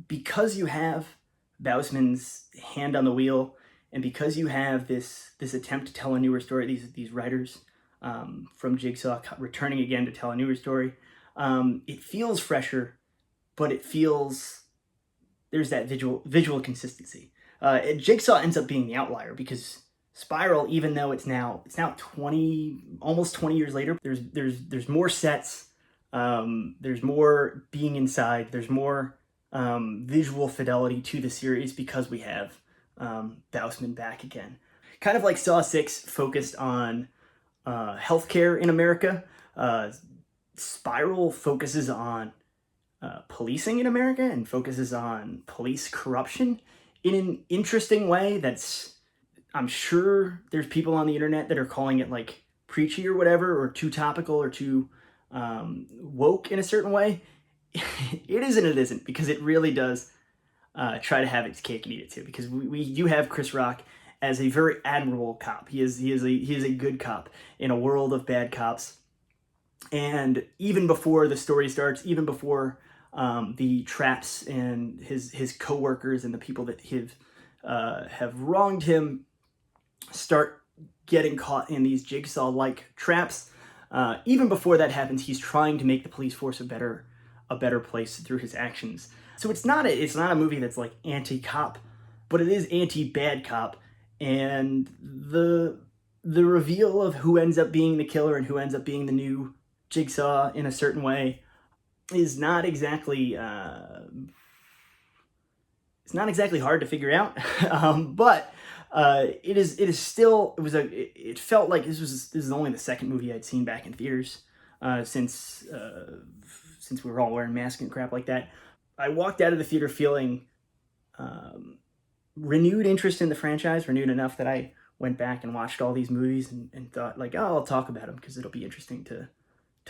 because you have Bousman's hand on the wheel, and because you have this attempt to tell a newer story, these writers from Jigsaw returning again to tell a newer story, it feels fresher, but there's that visual consistency. Jigsaw ends up being the outlier because Spiral, even though it's now almost 20 years later, there's more sets, there's more being inside, there's more visual fidelity to the series because we have Bousman back again. Kind of like Saw 6 focused on healthcare in America, Spiral focuses on policing in America and focuses on police corruption in an interesting way I'm sure there's people on the internet that are calling it like preachy or whatever, or too topical or too woke in a certain way. It is and it isn't, because it really does try to have its cake and eat it too, because we do have Chris Rock as a very admirable cop. He is a good cop in a world of bad cops. And even before the story starts, even before the traps and his coworkers and the people that have wronged him start getting caught in these Jigsaw-like traps, even before that happens, he's trying to make the police force a better place through his actions. So it's not a movie that's like anti-cop, but it is anti-bad cop, and the reveal of who ends up being the killer and who ends up being the new Jigsaw in a certain way is not exactly it's not exactly hard to figure out, but it felt like this is only the second movie I'd seen back in theaters since we were all wearing masks and crap like that. I walked out of the theater feeling renewed interest in the franchise, renewed enough that I went back and watched all these movies and thought like, oh, I'll talk about them because it'll be interesting to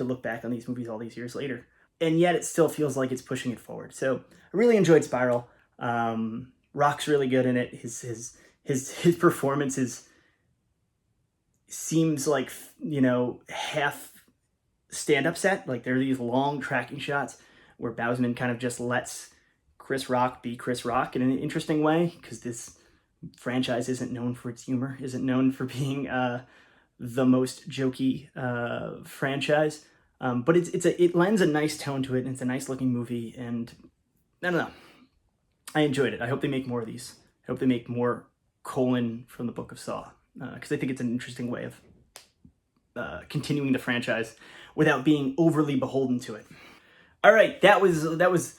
look back on these movies all these years later. And yet it still feels like it's pushing it forward. So I really enjoyed Spiral. Rock's really good in it. His performance seems like, half stand-up set. Like there are these long tracking shots where Bousman kind of just lets Chris Rock be Chris Rock in an interesting way, because this franchise isn't known for its humor, isn't known for being the most jokey franchise. But it lends a nice tone to it, and it's a nice looking movie, and I don't know. I enjoyed it. I hope they make more of these. I hope they make more from the Book of Saw, because I think it's an interesting way of continuing the franchise without being overly beholden to it. All right, that was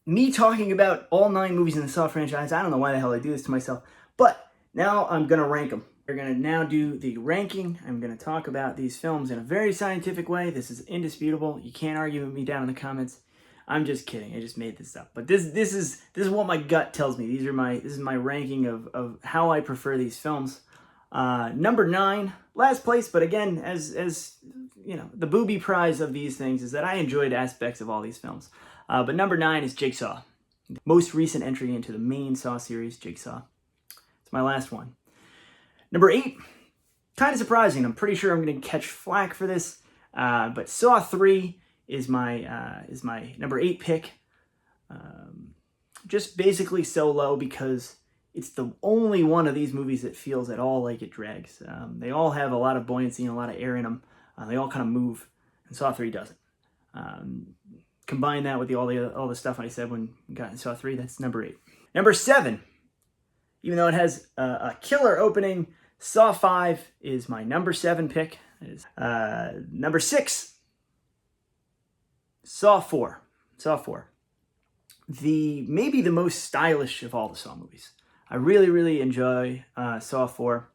me talking about all 9 movies in the Saw franchise. I don't know why the hell I do this to myself, but now I'm going to rank them. We're going to now do the ranking. I'm going to talk about these films in a very scientific way. This is indisputable. You can't argue with me down in the comments. I'm just kidding. I just made this up. But this is what my gut tells me. This is my ranking of how I prefer these films. Number 9, last place, but again, as you know, the booby prize of these things is that I enjoyed aspects of all these films. But number 9 is Jigsaw. Most recent entry into the main Saw series, Jigsaw. It's my last one. Number 8, kind of surprising. I'm pretty sure I'm going to catch flack for this, but Saw 3 is my number 8 pick. Just basically so low because it's the only one of these movies that feels at all like it drags. They all have a lot of buoyancy and a lot of air in them. They all kind of move, and Saw 3 doesn't. Combine that with all the stuff I said when we got in Saw 3, that's number 8. Number 7, even though it has a killer opening, Saw 5 is my number 7 pick. Number 6, Saw 4. Saw 4. Maybe the most stylish of all the Saw movies. I really, really enjoy Saw 4.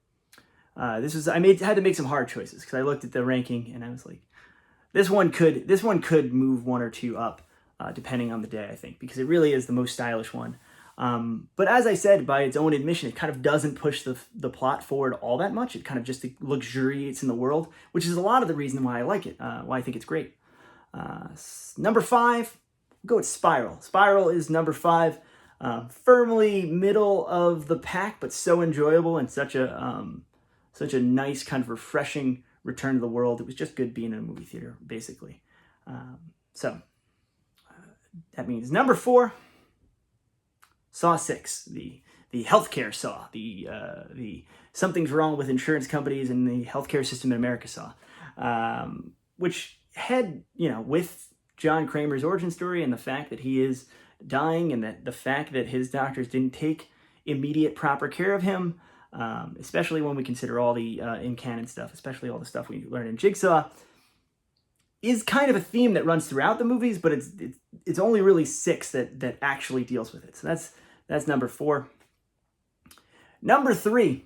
I had to make some hard choices because I looked at the ranking and I was like, this one could move 1 or 2 up depending on the day, I think, because it really is the most stylish one. But as I said, by its own admission, it kind of doesn't push the plot forward all that much. It kind of just luxuriates in the world, which is a lot of the reason why I like it, why I think it's great. Number 5, go with Spiral. Spiral is number 5, firmly middle of the pack, but so enjoyable and such a nice kind of refreshing return to the world. It was just good being in a movie theater, basically. So that means number 4, Saw 6, the healthcare Saw, the something's wrong with insurance companies and the healthcare system in America Saw, which had, with John Kramer's origin story and the fact that he is dying and that the fact that his doctors didn't take immediate proper care of him, especially when we consider all the in-canon stuff, especially all the stuff we learned in Jigsaw, is kind of a theme that runs throughout the movies, but it's only really 6 that actually deals with it. So that's number 4. Number 3,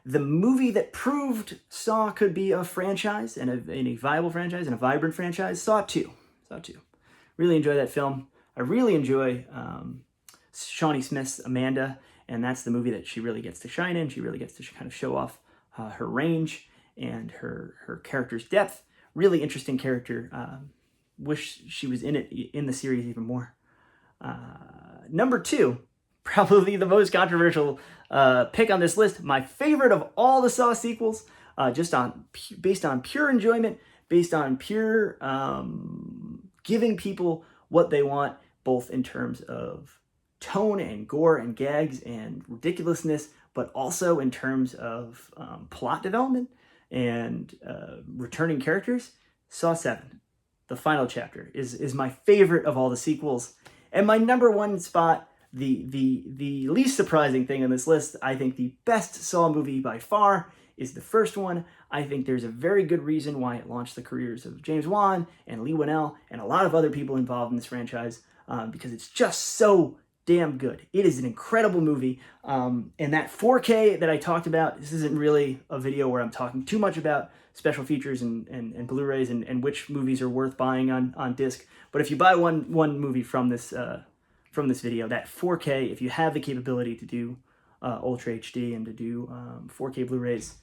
the movie that proved Saw could be a franchise and a viable franchise and a vibrant franchise, Saw 2. Really enjoy that film. I really enjoy Shawnee Smith's Amanda, and that's the movie that she really gets to shine in. She really gets to kind of show off her range and her character's depth. Really interesting character. Wish she was in the series even more. Number 2, probably the most controversial pick on this list. My favorite of all the Saw sequels, based on pure enjoyment, based on pure giving people what they want, both in terms of tone and gore and gags and ridiculousness, but also in terms of plot development and returning characters. Saw 7, the final chapter, is my favorite of all the sequels. And my number 1 spot, the least surprising thing on this list, I think the best Saw movie by far is the first one. I think there's a very good reason why it launched the careers of James Wan and Lee Winnell and a lot of other people involved in this franchise, because it's just so damn good. It is an incredible movie. And that 4K that I talked about, this isn't really a video where I'm talking too much about special features and Blu-rays and which movies are worth buying on disc. But if you buy one movie from this video, that 4K, if you have the capability to do Ultra HD and to do 4K Blu-rays,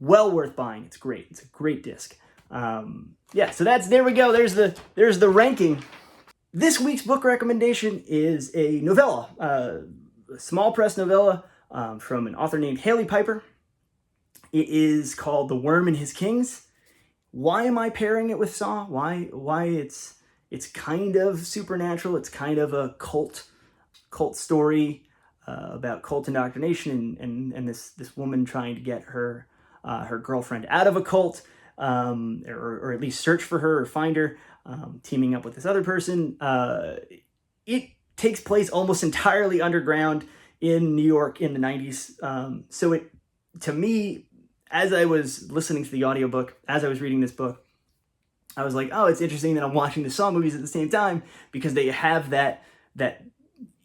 well worth buying. It's great. It's a great disc. So there we go. There's the ranking. This week's book recommendation is a novella, a small press novella from an author named Haley Piper. It is called The Worm and His Kings. Why am I pairing it with Saw? Why it's kind of supernatural. It's kind of a cult story about cult indoctrination and this woman trying to get her girlfriend out of a cult, or at least search for her or find her, teaming up with this other person. It takes place almost entirely underground in New York in the 90s. So to me, as I was listening to the audiobook, as I was reading this book, I was like, oh, it's interesting that I'm watching the Saw movies at the same time, because they have that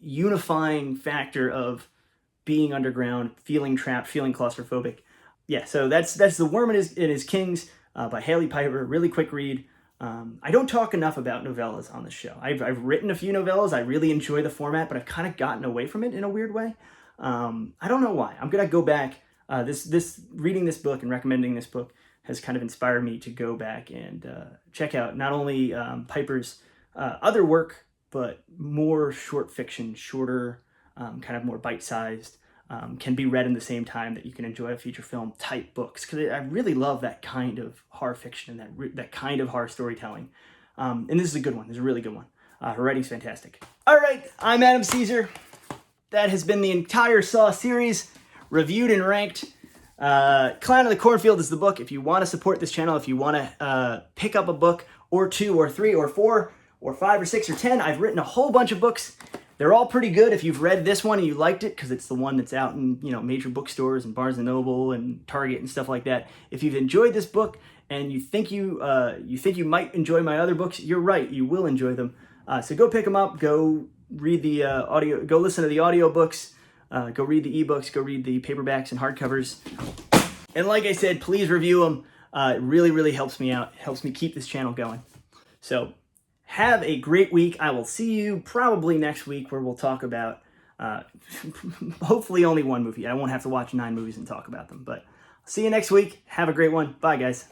unifying factor of being underground, feeling trapped, feeling claustrophobic. Yeah, so that's The Worm and His Kings by Haley Piper. Really quick read. I don't talk enough about novellas on this show. I've written a few novellas. I really enjoy the format, but I've kind of gotten away from it in a weird way. I don't know why. I'm going to go back. Reading this book and recommending this book has kind of inspired me to go back and check out not only Piper's other work, but more short fiction, shorter, kind of more bite-sized, can be read in the same time that you can enjoy a feature film type books. Because I really love that kind of horror fiction and that kind of horror storytelling. And this is a good one. This is a really good one. Her writing's fantastic. All right, I'm Adam Caesar. that has been the entire Saw series, reviewed and ranked. Clown of the Cornfield is the book. If you want to support this channel, if you want to pick up a book or 2 or 3 or 4 or 5 or 6 or 10, I've written a whole bunch of books. They're all pretty good. If you've read this one and you liked it, because it's the one that's out in, you know, major bookstores and Barnes & Noble and Target and stuff like that. If you've enjoyed this book and you think you might enjoy my other books, you're right. You will enjoy them. So go pick them up. Go read the audio. Go listen to the audiobooks. Go read the ebooks. Go read the paperbacks and hardcovers. And like I said, please review them. It really, really helps me out. It helps me keep this channel going. So have a great week. I will see you probably next week, where we'll talk about hopefully only one movie. I won't have to watch 9 movies and talk about them. But I'll see you next week. Have a great one. Bye, guys.